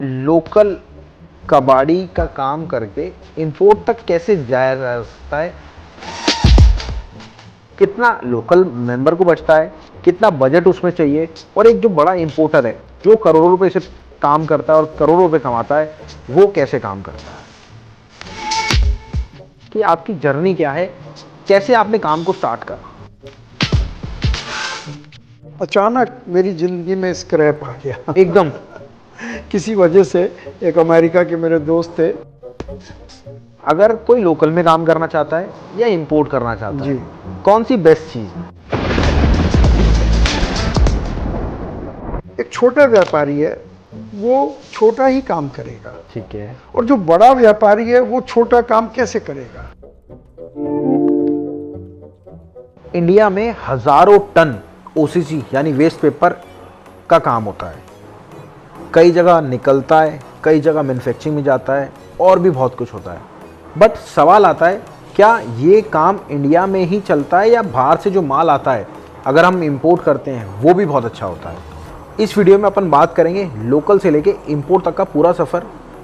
Local कबाड़ी का काम करके इंपोर्ट तक कैसे जाया जा सकता है? कितना लोकल मेंबर को बचता है, कितना बजट उसमें चाहिए, और एक जो बड़ा इंपोर्टर है जो करोड़ों रुपए से काम करता है और करोड़ों रुपए कमाता है, वो कैसे काम करता है? कि आपकी जर्नी क्या है, कैसे आपने काम को स्टार्ट करा? अचानक मेरी ज़िंदगी में स्क्रैप आ गया। एकदम। किसी वजह से एक अमेरिका के मेरे दोस्त थे। अगर कोई लोकल में काम करना चाहता है या इंपोर्ट करना चाहता जी। है, कौन सी बेस्ट चीज है? एक छोटा व्यापारी है, वो छोटा ही काम करेगा, ठीक है। और जो बड़ा व्यापारी है वो छोटा काम कैसे करेगा। इंडिया में हजारों टन ओसीसी यानी वेस्ट पेपर का काम होता है। कई जगह निकलता है, कई जगह मैन्युफैक्चरिंग में जाता है, और भी बहुत कुछ होता है। बट सवाल आता है, क्या ये काम इंडिया में ही चलता है या बाहर से जो माल आता है अगर हम इंपोर्ट करते हैं वो भी बहुत अच्छा होता है? इस वीडियो में अपन बात करेंगे लोकल से लेके इंपोर्ट तक का पूरा सफ़र,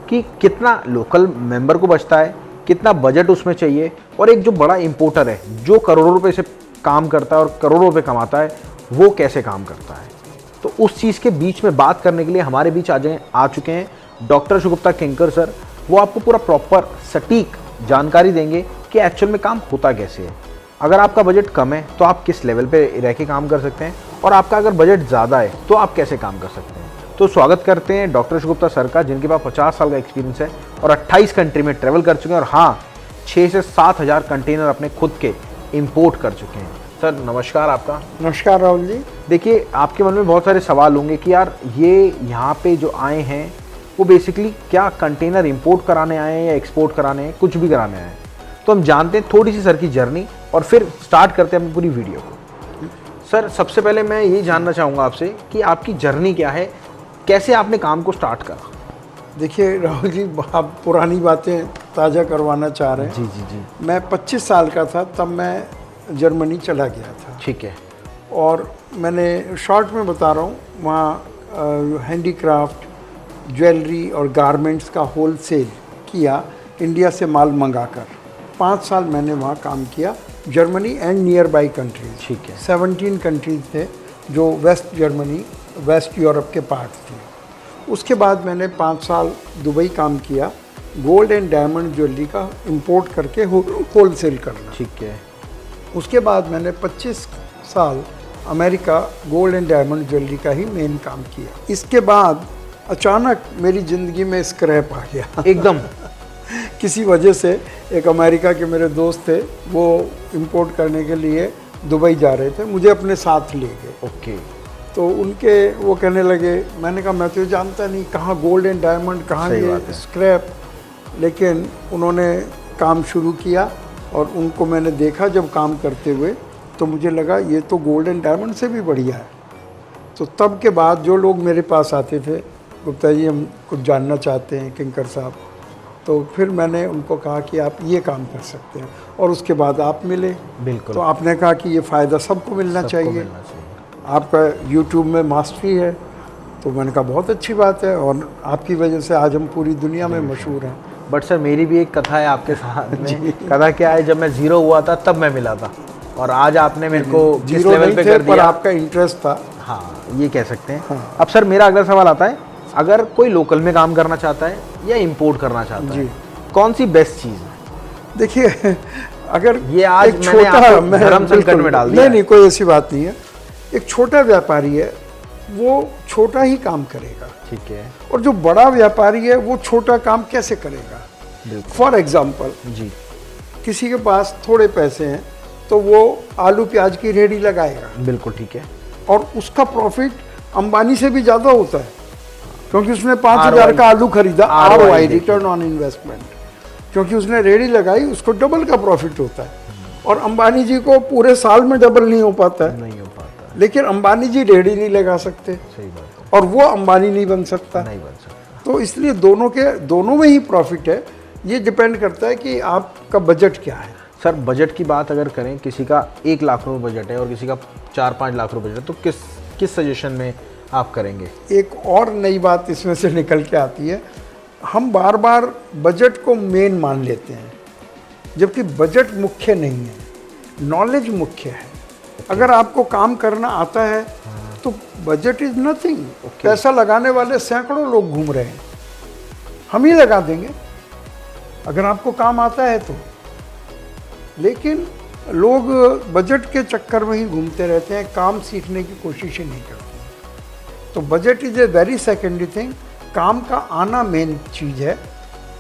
कि कितना लोकल मेंबर को बचता है, कितना बजट उसमें चाहिए, और एक जो बड़ा इंपोर्टर है जो करोड़ों रुपए से काम करता है और करोड़ों रुपए कमाता है, वो कैसे काम करता है। तो उस चीज़ के बीच में बात करने के लिए हमारे बीच आ चुके हैं डॉक्टर शुगुप्ता किंकर सर। वो आपको पूरा प्रॉपर सटीक जानकारी देंगे कि एक्चुअल में काम होता कैसे है। अगर आपका बजट कम है तो आप किस लेवल पे रह के काम कर सकते हैं, और आपका अगर बजट ज़्यादा है तो आप कैसे काम कर सकते हैं। तो स्वागत करते हैं डॉक्टर शुगुप्ता सर का, जिनके पास 50 साल का एक्सपीरियंस है और 28 कंट्री में ट्रैवल कर चुके हैं, और हाँ, 6 से 7 हज़ार कंटेनर अपने खुद के इंपोर्ट कर चुके हैं। सर नमस्कार आपका। नमस्कार राहुल जी। देखिए, आपके मन में बहुत सारे सवाल होंगे कि यार ये यहाँ पे जो आए हैं वो बेसिकली क्या कंटेनर इंपोर्ट कराने आए हैं या एक्सपोर्ट कराने हैं, कुछ भी कराने आए हैं। तो हम जानते हैं थोड़ी सी सर की जर्नी, और फिर स्टार्ट करते हैं अपनी पूरी वीडियो को। सर सबसे पहले मैं ये जानना चाहूँगा आपसे कि आपकी जर्नी क्या है, कैसे आपने काम को स्टार्ट करा? देखिए राहुल जी, आप पुरानी बातें ताज़ा करवाना चाह रहे हैं। जी जी जी। मैं 25 साल का था तब मैं जर्मनी चला गया था। ठीक है। और मैंने शॉर्ट में बता रहा हूँ, वहाँ हैंडीक्राफ्ट, ज्वेलरी और गारमेंट्स का होलसेल किया, इंडिया से माल मंगाकर। 5 साल मैंने वहाँ काम किया, Germany and near by countries. ठीक है। 17 कंट्रीज थे जो वेस्ट जर्मनी, वेस्ट यूरोप के पार्ट थे। उसके बाद मैंने 5 साल दुबई काम किया, गोल्ड एंड डायमंड ज्वेलरी का इंपोर्ट करके होलसेल करना। ठीक है। उसके बाद मैंने 25 साल America gold and diamond jewellery का ही मेन काम किया। इसके बाद अचानक मेरी ज़िंदगी में स्क्रैप आ गया। एकदम। किसी वजह से एक अमेरिका के मेरे दोस्त थे, वो इंपोर्ट करने के लिए दुबई जा रहे थे, मुझे अपने साथ ले गए। ओके। तो उनके वो कहने लगे, मैंने कहा मैं तो जानता नहीं कहाँ गोल्ड एंड डायमंड, कहाँ ये स्क्रैप। लेकिन उन्होंने काम शुरू किया और उनको मैंने देखा जब काम करते हुए, तो मुझे लगा ये तो गोल्ड एंड डायमंड से भी बढ़िया है। तो तब के बाद जो लोग मेरे पास आते थे, गुप्ता जी हम कुछ जानना चाहते हैं किंकर साहब, तो फिर मैंने उनको कहा कि आप ये काम कर सकते हैं, और उसके बाद आप मिले। बिल्कुल। तो आपने कहा कि ये फ़ायदा सबको मिलना चाहिए, आपका यूट्यूब में मास्टरी है। तो मैंने कहा बहुत अच्छी बात है, और आपकी वजह से आज हम पूरी दुनिया में मशहूर हैं। बट सर मेरी भी एक कथा है आपके साथ में। कथा क्या है, जब मैं ज़ीरो हुआ था तब मैं मिला था, और आज आपने मेरे को जिस जीरो लेवल नहीं पे थे, कर पर दिया। आपका इंटरेस्ट था। हाँ, ये कह सकते हैं। हाँ। अब सर मेरा अगला सवाल आता है, अगर कोई लोकल में काम करना चाहता है या इंपोर्ट करना चाहता है, कौन सी बेस्ट चीज़ है? देखिए, अगर ये आज एक मैंने छोटा आपको धर्म संकट में डाल दिया। नहीं, कोई ऐसी बात नहीं है। एक छोटा व्यापारी है, वो छोटा ही काम करेगा। ठीक है। और जो बड़ा व्यापारी है वो छोटा काम कैसे करेगा। फॉर एग्जाम्पल, जी। किसी के पास थोड़े पैसे हैं तो वो आलू प्याज की रेहड़ी लगाएगा, बिल्कुल ठीक है। और उसका प्रॉफिट अंबानी से भी ज़्यादा होता है, क्योंकि उसने 5,000 का आलू खरीदा, ROI, रिटर्न ऑन इन्वेस्टमेंट, क्योंकि उसने रेहड़ी लगाई, उसको डबल का प्रॉफिट होता है। और अंबानी जी को पूरे साल में डबल नहीं हो पाता है। नहीं हो पाता। लेकिन अंबानी जी रेहड़ी नहीं लगा सकते, सही बात है। और वो अंबानी नहीं बन सकता। नहीं बन सकता। तो इसलिए दोनों में ही प्रॉफिट है। ये डिपेंड करता है कि आपका बजट क्या है। सर बजट की बात अगर करें, किसी का 1 लाख रुपये बजट है और किसी का 4-5 लाख रुपये बजट है, तो किस सजेशन में आप करेंगे। एक और नई बात इसमें से निकल के आती है, हम बार बार बजट को मेन मान लेते हैं, जबकि बजट मुख्य नहीं है, नॉलेज मुख्य है। अगर आपको काम करना आता है तो बजट इज नथिंग। पैसा लगाने वाले सैकड़ों लोग घूम रहे हैं, हम ही लगा देंगे अगर आपको काम आता है तो। लेकिन लोग बजट के चक्कर में ही घूमते रहते हैं, काम सीखने की कोशिश ही नहीं करते। तो budget is a very secondary thing, काम का आना मेन चीज़ है।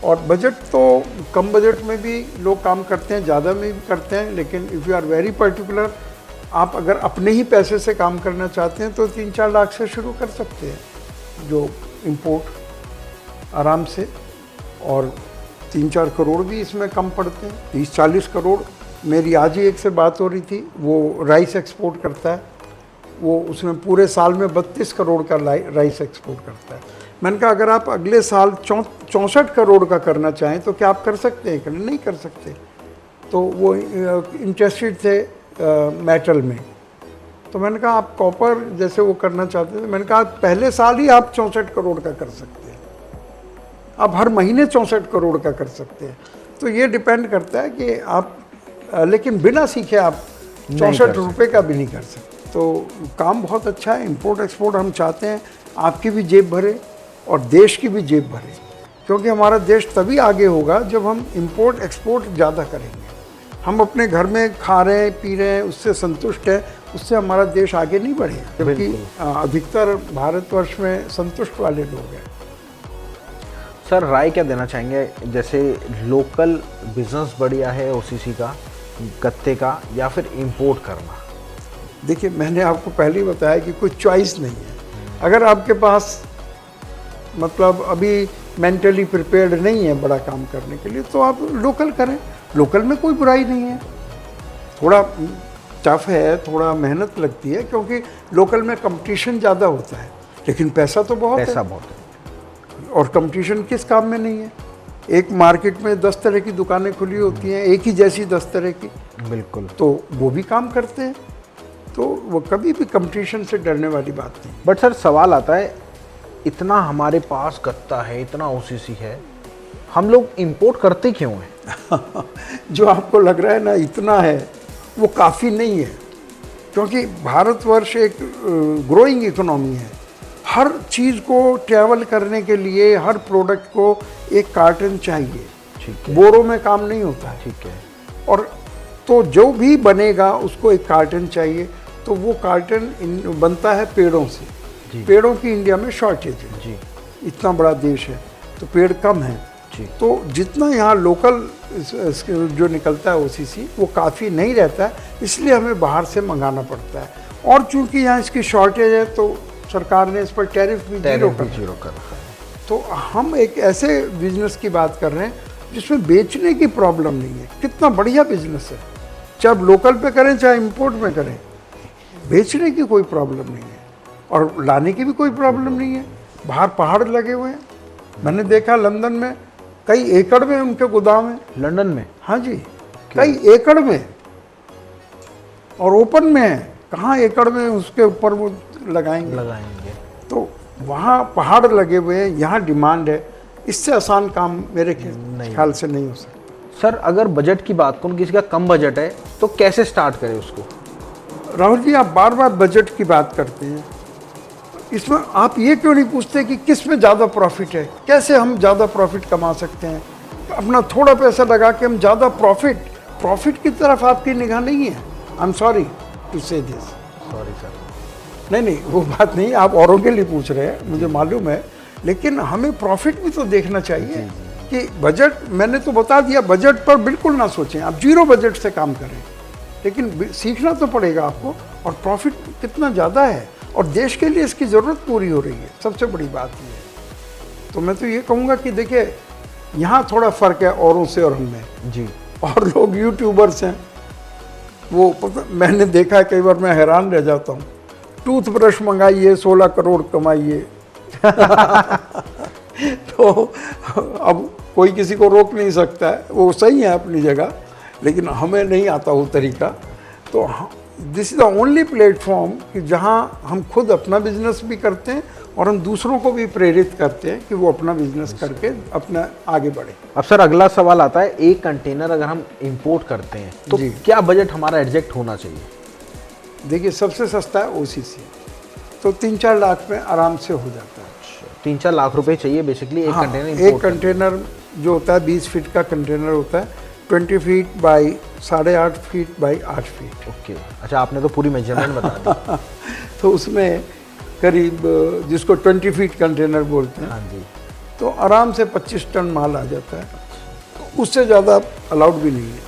और बजट तो कम बजट में भी लोग काम करते हैं, ज़्यादा में भी करते हैं, लेकिन if you are very particular, आप अगर अपने ही पैसे से काम करना चाहते हैं तो 3-4 लाख से शुरू कर सकते हैं, जो इम्पोर्ट आराम से। और 3-4 करोड़ भी इसमें कम पड़ते हैं, 30-40 करोड़। मेरी आज ही एक से बात हो रही थी, वो राइस एक्सपोर्ट करता है, वो उसमें पूरे साल में 32 करोड़ का राइस एक्सपोर्ट करता है। मैंने कहा अगर आप अगले साल 64 करोड़ का करना चाहें तो क्या आप कर सकते हैं? नहीं कर सकते। तो वो इंटरेस्टेड थे मेटल में। तो मैंने कहा आप कॉपर जैसे वो करना चाहते थे, मैंने कहा पहले साल ही आप 64 करोड़ का कर सकते हैं, आप हर महीने 64 करोड़ का कर सकते हैं। तो ये डिपेंड करता है कि आप लेकिन बिना सीखे आप 64 रुपये का भी नहीं कर सकते। तो काम बहुत अच्छा है। इंपोर्ट एक्सपोर्ट हम चाहते हैं आपकी भी जेब भरे और देश की भी जेब भरे, क्योंकि हमारा देश तभी आगे होगा जब हम इंपोर्ट एक्सपोर्ट ज़्यादा करेंगे। हम अपने घर में खा रहे हैं, पी रहे हैं, उससे संतुष्ट है, उससे हमारा देश आगे नहीं बढ़ेगा, जबकि अधिकतर भारतवर्ष में संतुष्ट वाले लोग हैं। सर राय क्या देना चाहेंगे, जैसे लोकल बिजनेस बढ़िया है ओसीसी का, गत्ते का, या फिर इंपोर्ट करना? देखिए मैंने आपको पहले ही बताया कि कोई चॉइस नहीं है। अगर आपके पास मतलब अभी मेंटली प्रिपेयर्ड नहीं है बड़ा काम करने के लिए तो आप लोकल करें, लोकल में कोई बुराई नहीं है। थोड़ा टफ है, थोड़ा मेहनत लगती है, क्योंकि लोकल में कंपटीशन ज़्यादा होता है, लेकिन पैसा तो बहुत पैसा है। बहुत है। और कंपटीशन किस काम में नहीं है? एक मार्केट में 10 तरह की दुकानें खुली होती हैं, एक ही जैसी 10 तरह की, बिल्कुल, तो वो भी काम करते हैं। तो वो कभी भी कंपटीशन से डरने वाली बात नहीं। बट सर सवाल आता है, इतना हमारे पास गत्ता है, इतना ओसीसी है, हम लोग इंपोर्ट करते क्यों हैं? जो आपको लग रहा है ना इतना है, वो काफ़ी नहीं है, क्योंकि भारतवर्ष एक ग्रोइंग इकोनॉमी है। हर चीज़ को ट्रैवल करने के लिए हर प्रोडक्ट को एक कार्टन चाहिए। ठीक है। बोरों में काम नहीं होता है। ठीक है। और तो जो भी बनेगा उसको एक कार्टन चाहिए, तो वो कार्टन बनता है पेड़ों से। पेड़ों की इंडिया में शॉर्टेज है जी। इतना बड़ा देश है तो पेड़ कम है जी। तो जितना यहाँ लोकल जो निकलता है ओसीसी वो काफ़ी नहीं रहता है, इसलिए हमें बाहर से मंगाना पड़ता है। और चूंकि यहाँ इसकी शॉर्टेज है तो सरकार ने इस पर टैरिफ भी जीरो कर रखा है। तो हम एक ऐसे बिजनेस की बात कर रहे हैं जिसमें बेचने की प्रॉब्लम नहीं है। कितना बढ़िया बिजनेस है, चाहे लोकल पे करें चाहे इंपोर्ट में करें, बेचने की कोई प्रॉब्लम नहीं है और लाने की भी कोई प्रॉब्लम नहीं है। बाहर पहाड़ लगे हुए हैं, मैंने देखा लंदन में कई एकड़ में उनके गोदाम है। लंदन में? हाँ जी, कई एकड़ में, और ओपन में है। कहाँ एकड़ में उसके ऊपर वो लगाएंगे। तो वहाँ पहाड़ लगे हुए हैं, यहाँ डिमांड है। इससे आसान काम मेरे ख्याल से नहीं हो सकता। सर अगर बजट की बात करूँ, किसी का कम बजट है तो कैसे स्टार्ट करें उसको? राहुल जी, आप बार बार बजट की बात करते हैं, इसमें आप ये क्यों नहीं पूछते कि किस में ज़्यादा प्रॉफिट है, कैसे हम ज़्यादा प्रॉफिट कमा सकते हैं? अपना थोड़ा पैसा लगा के हम ज़्यादा प्रॉफिट की तरफ आपकी निगाह नहीं है। आई एम सॉरी टू से दिस। Sorry sir. नहीं, वो बात नहीं, आप औरों के लिए पूछ रहे हैं, मुझे मालूम है, लेकिन हमें प्रॉफिट भी तो देखना चाहिए कि बजट, मैंने तो बता दिया, बजट पर बिल्कुल ना सोचें, आप जीरो बजट से काम करें, लेकिन सीखना तो पड़ेगा आपको। और प्रॉफिट कितना ज़्यादा है और देश के लिए इसकी ज़रूरत पूरी हो रही है, सबसे बड़ी बात ये है। तो मैं तो ये कहूँगा कि देखिए यहाँ थोड़ा फ़र्क है औरों से और हमें जी। और लोग यूट्यूबर्स हैं, वो पता, मैंने देखा है कई बार, मैं हैरान रह जाता हूँ, टूथब्रश मंगाइए 16 करोड़ कमाइए। तो अब कोई किसी को रोक नहीं सकता है, वो सही है अपनी जगह, लेकिन हमें नहीं आता वो तरीका। तो this is the only platform कि जहां हम खुद अपना बिजनेस भी करते हैं और हम दूसरों को भी प्रेरित करते हैं कि वो अपना बिजनेस करके अपना आगे बढ़े। अब सर अगला सवाल आता है, एक कंटेनर अगर हम इंपोर्ट करते हैं तो जी। क्या बजट हमारा एग्जैक्ट होना चाहिए? देखिए सबसे सस्ता है ओसीसी, तो 3-4 लाख में आराम से हो जाता है। 3-4 लाख रुपए चाहिए बेसिकली एक हाँ, कंटेनर एक इंपोर्ट कंटेनर जो होता है 20 फीट का कंटेनर होता है, 20 feet by 8.5 feet by 8 feet. Okay, अच्छा आपने तो पूरी मेजरमेंट बता दी। तो उसमें करीब जिसको 20 फीट कंटेनर बोलते हैं, हाँ जी। तो आराम से 25 टन माल आ जाता है, तो उससे ज़्यादा अलाउड भी नहीं है।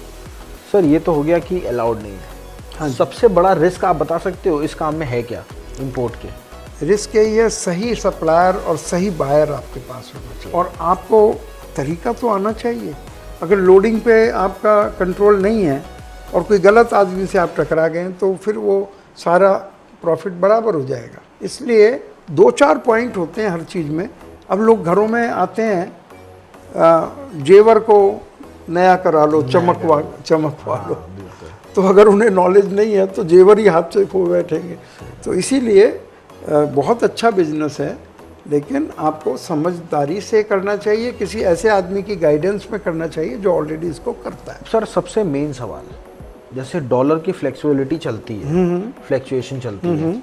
सर ये तो हो गया कि अलाउड नहीं है। हाँ जी। सबसे बड़ा रिस्क आप बता सकते हो इस काम में है क्या इंपोर्ट के? रिस्क यही है, सही सप्लायर और सही बायर आपके पास होना चाहिए, और आपको तरीका तो आना चाहिए। अगर लोडिंग पे आपका कंट्रोल नहीं है और कोई गलत आदमी से आप टकरा गए तो फिर वो सारा प्रॉफिट बराबर हो जाएगा। इसलिए 2-4 पॉइंट होते हैं हर चीज़ में। अब लोग घरों में आते हैं, जेवर को नया करा लो, चमकवा लो, तो अगर उन्हें नॉलेज नहीं है तो जेवर ही हाथ से खो बैठेंगे। तो इसीलिए बहुत अच्छा बिजनेस है, लेकिन आपको समझदारी से करना चाहिए, किसी ऐसे आदमी की गाइडेंस में करना चाहिए जो ऑलरेडी इसको करता है। सर सबसे मेन सवाल, जैसे डॉलर की फ्लेक्सिबिलिटी चलती है, फ्लैक्चुएशन चलती है,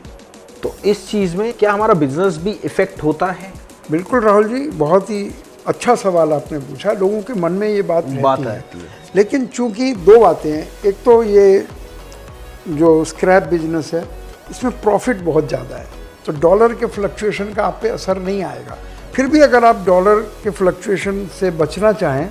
तो इस चीज़ में क्या हमारा बिजनेस भी इफेक्ट होता है? बिल्कुल राहुल जी, बहुत ही अच्छा सवाल आपने पूछा। लोगों के मन में ये बात रहती है। लेकिन चूंकि 2 बातें हैं, एक तो ये जो स्क्रैप बिजनेस है इसमें प्रॉफिट बहुत ज़्यादा है, तो डॉलर के फ्लक्चुएशन का आप पे असर नहीं आएगा। फिर भी अगर आप डॉलर के फ्लक्चुएशन से बचना चाहें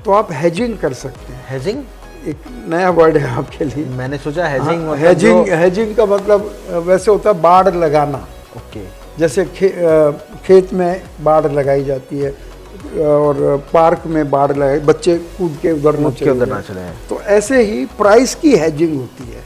तो आप हेजिंग कर सकते हैं। हेजिंग एक नया वर्ड है आपके लिए। मैंने सोचा हेजिंग मतलब हेजिंग का मतलब वैसे होता है बाड़ लगाना। ओके, जैसे खेत में बाड़ लगाई जाती है और पार्क में बाड़ लगाई, बच्चे कूद के उधर न चले जाएं। तो ऐसे ही प्राइस की हेजिंग होती है।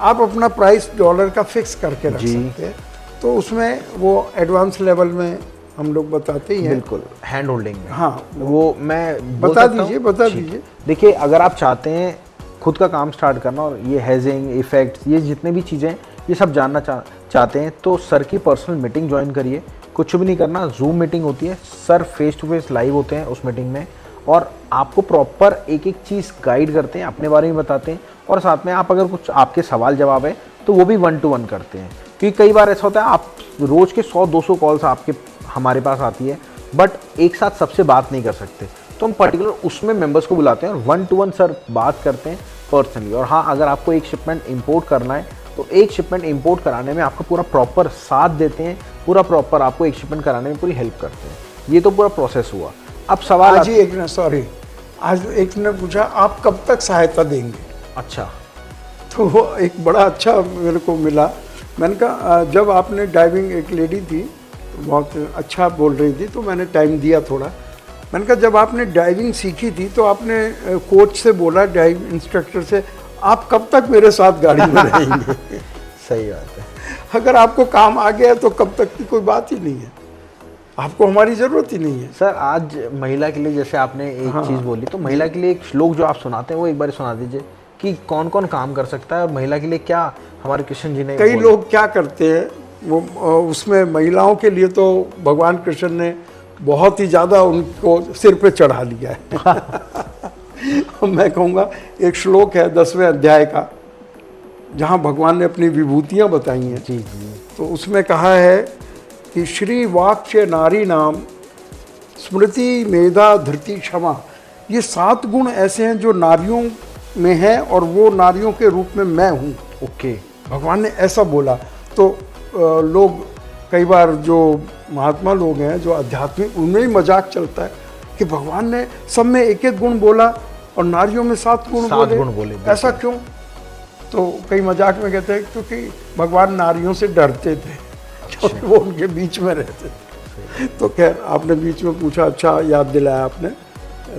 आप अपना प्राइस डॉलर का फिक्स करके रख सकते हैं, तो उसमें वो एडवांस लेवल में हम लोग बताते ही हैं। बिल्कुल, हैंड होल्डिंग में। हाँ, वो मैं बता दीजिए। देखिए अगर आप चाहते हैं खुद का काम स्टार्ट करना और ये हेजिंग इफेक्ट्स, ये जितने भी चीज़ें ये सब जानना चाहते हैं तो सर की पर्सनल मीटिंग ज्वाइन करिए। कुछ भी नहीं करना, जूम मीटिंग होती है, sir face to face live होते हैं उस मीटिंग में, और आपको प्रॉपर एक एक चीज़ गाइड करते हैं, अपने बारे में बताते हैं, और साथ में आप अगर कुछ आपके सवाल जवाब है तो वो भी 1-to-1 करते हैं। क्योंकि कई बार ऐसा होता है आप रोज़ के 100-200 कॉल्स आपके हमारे पास आती है, बट एक साथ सबसे बात नहीं कर सकते, तो हम पर्टिकुलर उसमें मेंबर्स को बुलाते हैं और 1-to-1 सर बात करते हैं पर्सनली। और हाँ, अगर आपको एक शिपमेंट इंपोर्ट करना है तो एक शिपमेंट इंपोर्ट कराने में आपको पूरा प्रॉपर साथ देते हैं, पूरा प्रॉपर आपको एक शिपमेंट कराने में पूरी हेल्प करते हैं। ये तो पूरा प्रोसेस हुआ। अब सवाल आज एक ने पूछा आप कब तक सहायता देंगे? अच्छा, तो वो एक बड़ा अच्छा मेरे को मिला। मैंने कहा जब आपने डाइविंग, एक लेडी थी बहुत अच्छा बोल रही थी, तो मैंने टाइम दिया थोड़ा। मैंने कहा जब आपने डाइविंग सीखी थी तो आपने कोच से बोला, डाइव इंस्ट्रक्टर से, आप कब तक मेरे साथ गाड़ी में रहेंगे? सही बात है। अगर आपको काम आ गया तो कब तक की कोई बात ही नहीं है, आपको हमारी ज़रूरत ही नहीं है। सर आज महिला के लिए जैसे आपने एक चीज़ बोली, तो महिला के लिए एक श्लोक जो आप सुनाते हैं वो एक बार सुना दीजिए कि कौन कौन काम कर सकता है और महिला के लिए क्या हमारे कृष्ण जी ने। कई लोग क्या करते हैं, वो उसमें महिलाओं के लिए तो भगवान कृष्ण ने बहुत ही ज़्यादा उनको सिर पे चढ़ा लिया है। मैं कहूँगा एक श्लोक है 10वें अध्याय का, जहाँ भगवान ने अपनी विभूतियाँ बताई हैं। जी जी। तो उसमें कहा है कि श्री वाक्य नारी नाम स्मृति मेधा धृति क्षमा, ये 7 गुण ऐसे हैं जो नारियों में है और वो नारियों के रूप में मैं हूँ। ओके, भगवान ने ऐसा बोला। तो लोग कई बार जो महात्मा लोग हैं जो आध्यात्मिक, उनमें ही मजाक चलता है कि भगवान ने सब में एक एक गुण बोला और नारियों में 7 गुण बोले, ऐसा क्यों? तो कई मजाक में कहते हैं क्योंकि भगवान नारियों से डरते थे, क्योंकि वो उनके बीच में रहते थे। तो खैर आपने बीच में पूछा, अच्छा याद दिलाया आपने।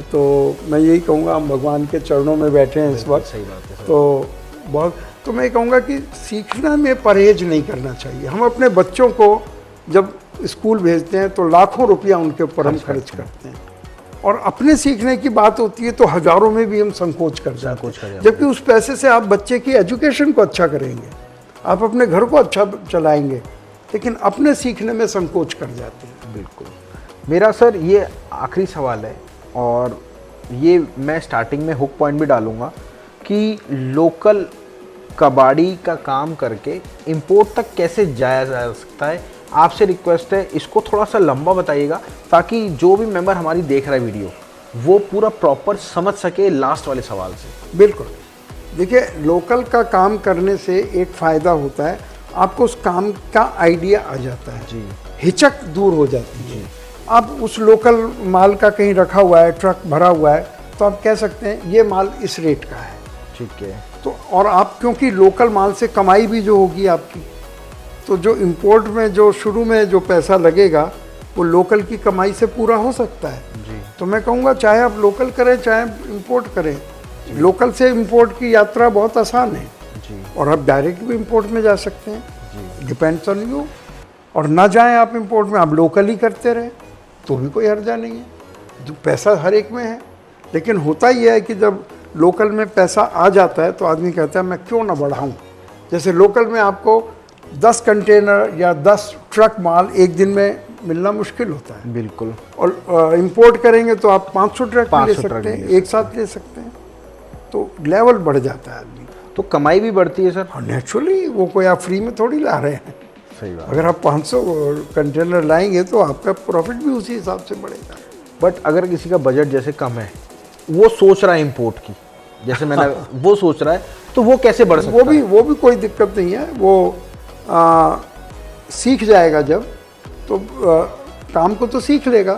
तो मैं यही कहूँगा, हम भगवान के चरणों में बैठे हैं इस वक्त। सही बात है। तो मैं कहूँगा कि सीखना में परहेज नहीं करना चाहिए। हम अपने बच्चों को जब स्कूल भेजते हैं तो लाखों रुपया उनके ऊपर हम खर्च करते हैं, और अपने सीखने की बात होती है तो हज़ारों में भी हम संकोच कर जाते हैं, जबकि उस पैसे से आप बच्चे की एजुकेशन को अच्छा करेंगे, आप अपने घर को अच्छा चलाएंगे, लेकिन अपने सीखने में संकोच कर जाते हैं। बिल्कुल। मेरा सर ये आखिरी सवाल है, और ये मैं स्टार्टिंग में हुक पॉइंट भी डालूंगा कि लोकल कबाड़ी का काम करके इंपोर्ट तक कैसे जाया जा सकता है। आपसे रिक्वेस्ट है इसको थोड़ा सा लंबा बताइएगा, ताकि जो भी मेंबर हमारी देख रहा है वीडियो वो पूरा प्रॉपर समझ सके लास्ट वाले सवाल से। बिल्कुल। देखिए, लोकल का काम करने से एक फ़ायदा होता है, आपको उस काम का आइडिया आ जाता है जी, हिचक दूर हो जाती है। अब उस लोकल माल का कहीं रखा हुआ है, ट्रक भरा हुआ है, तो आप कह सकते हैं ये माल इस रेट का है, ठीक है। तो और आप क्योंकि लोकल माल से कमाई भी जो होगी आपकी, तो जो इंपोर्ट में जो शुरू में जो पैसा लगेगा वो लोकल की कमाई से पूरा हो सकता है जी। तो मैं कहूँगा चाहे आप लोकल करें चाहे इंपोर्ट करें, लोकल से इंपोर्ट की यात्रा बहुत आसान है जी और आप डायरेक्ट भी इंपोर्ट में जा सकते हैं, जी। Depends on you. और ना जाएं आप इंपोर्ट में, आप लोकल ही करते रहें तो भी कोई हर्जा नहीं है, जो पैसा हर एक में है। लेकिन होता ही है कि जब लोकल में पैसा आ जाता है तो आदमी कहता है मैं क्यों ना बढ़ाऊं। जैसे लोकल में आपको 10 कंटेनर या 10 ट्रक माल एक दिन में मिलना मुश्किल होता है, बिल्कुल। और इंपोर्ट करेंगे तो आप 500 ट्रक भी ले 500 ट्रक सकते हैं, ले एक साथ ले सकते हैं, तो लेवल बढ़ जाता है आदमी। तो कमाई भी बढ़ती है सर। और नेचुरली वो कोई आप फ्री में थोड़ी ला रहे हैं, सही बात। अगर आप 500 कंटेनर लाएंगे तो आपका प्रॉफिट भी उसी हिसाब से बढ़ेगा। बट अगर किसी का बजट जैसे कम है, वो सोच रहा है इंपोर्ट की, जैसे मैंने वो सोच रहा है, तो वो कैसे बढ़ सकता है? वो भी कोई दिक्कत नहीं है, वो सीख जाएगा जब तो काम को तो सीख लेगा,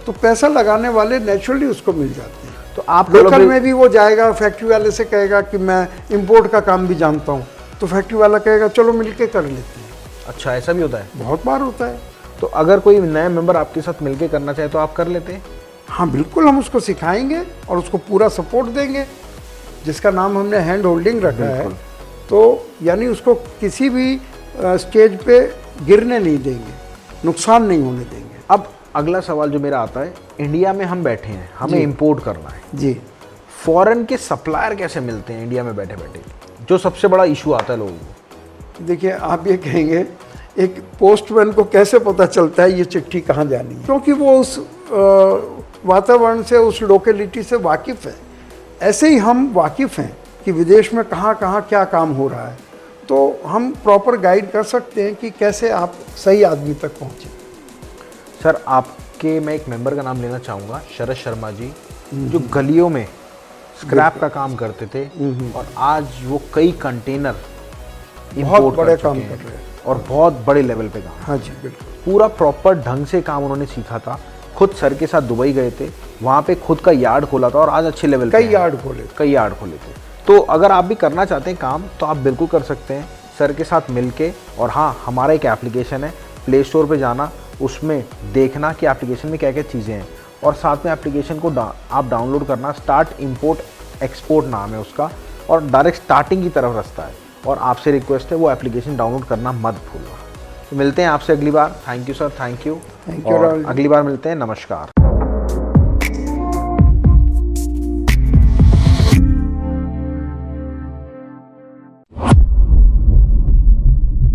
तो पैसा लगाने वाले नेचुरली उसको मिल जाते हैं। तो आप लोकल में भी वो जाएगा, फैक्ट्री वाले से कहेगा कि मैं इंपोर्ट का काम भी जानता हूँ, तो फैक्ट्री वाला कहेगा चलो मिलके कर लेते हैं। अच्छा, ऐसा भी होता है? बहुत बार होता है। तो अगर कोई नया मेंबर आपके साथ मिलके करना चाहे तो आप कर लेते हैं? हाँ बिल्कुल, हम उसको सिखाएंगे और उसको पूरा सपोर्ट देंगे, जिसका नाम हमने हैंड होल्डिंग रखा है। तो यानी उसको किसी भी स्टेज पे गिरने नहीं देंगे, नुकसान नहीं होने देंगे। अब अगला सवाल जो मेरा आता है, इंडिया में हम बैठे हैं, हमें इंपोर्ट करना है जी, फॉरेन के सप्लायर कैसे मिलते हैं इंडिया में बैठे बैठे, जो सबसे बड़ा इशू आता है लोगों को? देखिए आप ये कहेंगे एक पोस्टमैन को कैसे पता चलता है ये चिट्ठी कहाँ जानी है, क्योंकि वो उस वातावरण से, उस लोकेलिटी से वाकिफ़ है। ऐसे ही हम वाकिफ़ हैं कि विदेश में कहाँ कहाँ क्या काम हो रहा है, तो हम प्रॉपर गाइड कर सकते हैं कि कैसे आप सही आदमी तक पहुँचें। सर आपके, मैं एक मेंबर का नाम लेना चाहूँगा, शरद शर्मा जी, जो गलियों में स्क्रैप का काम करते थे और आज वो कई कंटेनर बहुत बड़े काम कर रहे हैं और बहुत बड़े लेवल पे काम। हाँ जी बिल्कुल। पूरा प्रॉपर ढंग से काम उन्होंने सीखा था, खुद सर के साथ दुबई गए थे, वहाँ पे खुद का यार्ड खोला था और आज अच्छे लेवल पे कई यार्ड खोले थे। तो अगर आप भी करना चाहते हैं काम तो आप बिल्कुल कर सकते हैं सर के साथ मिलके। और हाँ, हमारा एक एप्लीकेशन है, प्ले स्टोर पे जाना, उसमें देखना कि एप्लीकेशन में क्या क्या चीज़ें हैं, और साथ में एप्लीकेशन को आप डाउनलोड करना। स्टार्ट इंपोर्ट एक्सपोर्ट नाम है उसका, और डायरेक्ट स्टार्टिंग की तरफ रास्ता है। और आपसे रिक्वेस्ट है वो एप्लीकेशन डाउनलोड करना मत भूलना। तो मिलते हैं आपसे अगली बार। Thank you sir, thank you. Thank you. अगली बार मिलते हैं, नमस्कार।